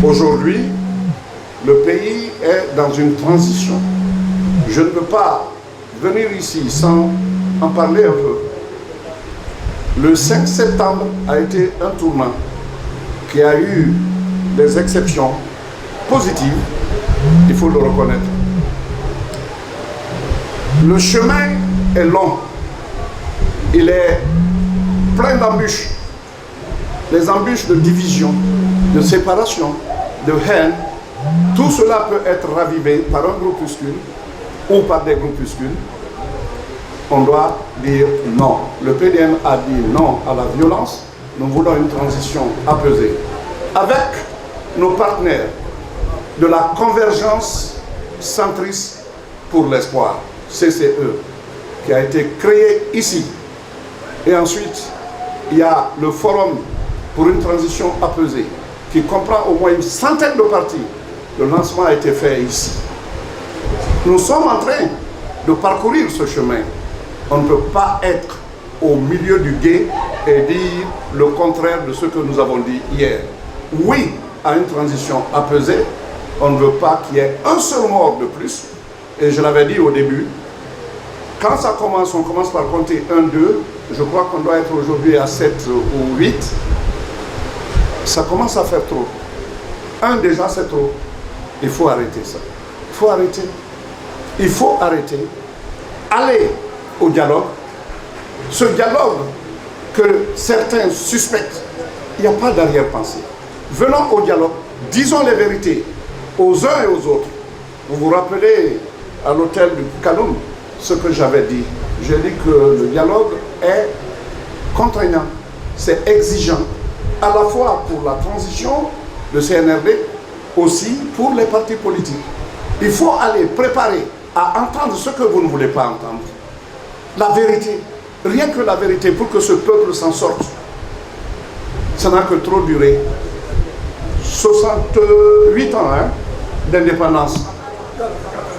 Aujourd'hui, le pays est dans une transition. Je ne peux pas venir ici sans en parler un peu. Le 5 septembre a été un tournant qui a eu des exceptions positives, il faut le reconnaître. Le chemin est long, il est plein d'embûches. Les embûches de division, de séparation, de haine, tout cela peut être ravivé par un groupuscule ou par des groupuscules. On doit dire non. Le PDM a dit non à la violence. Nous voulons une transition apaisée. Avec nos partenaires de la convergence centriste pour l'espoir, CCE, qui a été créé ici. Et ensuite, il y a le forum pour une transition apaisée, qui comprend au moins une centaine de partis. Le lancement a été fait ici. Nous sommes en train de parcourir ce chemin. On ne peut pas être au milieu du gué et dire le contraire de ce que nous avons dit hier. Oui à une transition apaisée. On ne veut pas qu'il y ait un seul mort de plus. Et je l'avais dit au début, quand ça commence, on commence par compter 1, 2. Je crois qu'on doit être aujourd'hui à 7 ou 8. Ça commence à faire trop. 1 déjà, c'est trop. Il faut arrêter ça. Il faut arrêter. Il faut arrêter. Aller au dialogue. Ce dialogue que certains suspectent, il n'y a pas d'arrière-pensée. Venons au dialogue. Disons les vérités aux uns et aux autres. Vous vous rappelez à l'hôtel du Kaloum ce que j'avais dit. J'ai dit que le dialogue est contraignant. C'est exigeant. À la fois pour la transition de CNRD, aussi pour les partis politiques. Il faut aller préparer à entendre ce que vous ne voulez pas entendre. La vérité, rien que la vérité pour que ce peuple s'en sorte. Ça n'a que trop duré. 68 ans hein, d'indépendance.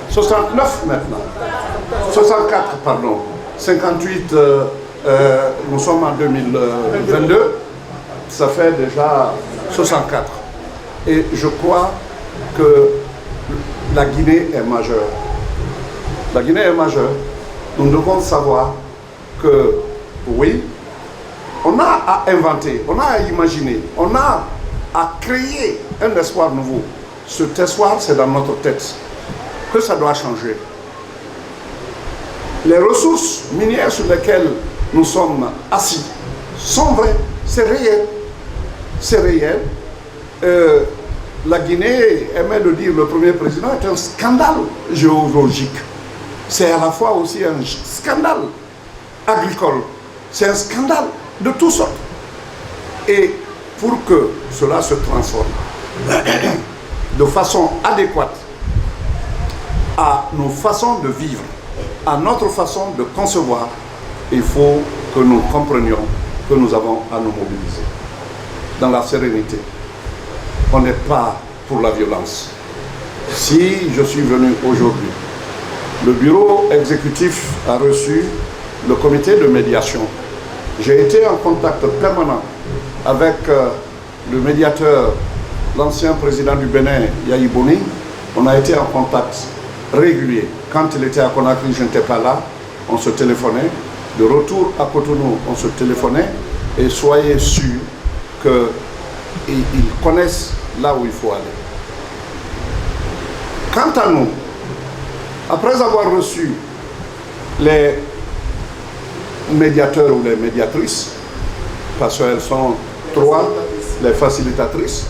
69 maintenant. 64, pardon. 58, nous sommes en 2022. Ça fait déjà 64. Et je crois que la Guinée est majeure. La Guinée est majeure. Nous devons savoir que, oui, on a à inventer, on a à imaginer, on a à créer un espoir nouveau. Cet espoir, c'est dans notre tête que ça doit changer. Les ressources minières sur lesquelles nous sommes assis sont vraies, c'est réel. C'est réel. La Guinée, aimait le dire, le premier président, est un scandale géologique. C'est à la fois aussi un scandale agricole. C'est un scandale de toutes sortes. Et pour que cela se transforme de façon adéquate à nos façons de vivre, à notre façon de concevoir, il faut que nous comprenions que nous avons à nous mobiliser dans la sérénité. On n'est pas pour la violence. Si je suis venu aujourd'hui, le bureau exécutif a reçu le comité de médiation. J'ai été en contact permanent avec le médiateur, l'ancien président du Bénin, Yahi Boni. On a été en contact régulier. Quand il était à Conakry, je n'étais pas là. On se téléphonait. De retour à Cotonou, on se téléphonait. Et soyez sûrs qu'ils connaissent là où il faut aller. Quant à nous, après avoir reçu les médiateurs ou les médiatrices, parce qu'elles sont 3, les facilitatrices,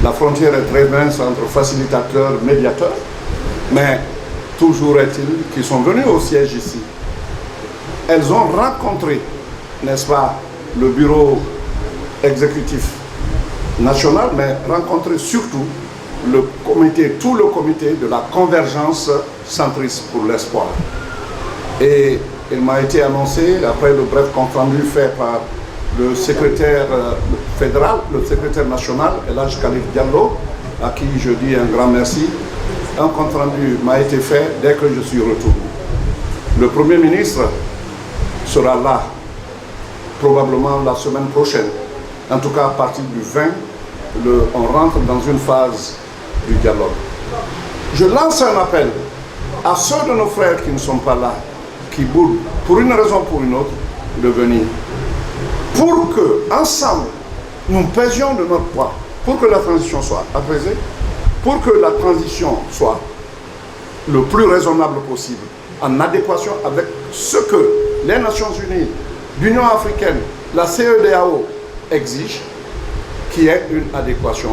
la frontière est très mince entre facilitateurs et médiateurs, mais toujours est-il qu'ils sont venus au siège ici. Elles ont rencontré, n'est-ce pas, le bureau exécutif national, mais rencontré surtout le comité, tout le comité de la convergence centriste pour l'espoir. Et il m'a été annoncé, après le bref compte rendu fait par le secrétaire fédéral, le secrétaire national, Elhadj Khalif Diallo, à qui je dis un grand merci. Un compte rendu m'a été fait dès que je suis retourné. Le Premier ministre sera là, probablement la semaine prochaine, en tout cas à partir du 20 on rentre dans une phase du dialogue. Je lance un appel à ceux de nos frères qui ne sont pas là, qui boudent, pour une raison ou pour une autre, de venir. Pour que, ensemble, nous pèsions de notre poids, pour que la transition soit apaisée, pour que la transition soit le plus raisonnable possible, en adéquation avec ce que les Nations Unies, l'Union africaine, la CEDEAO exigent, qui est une adéquation.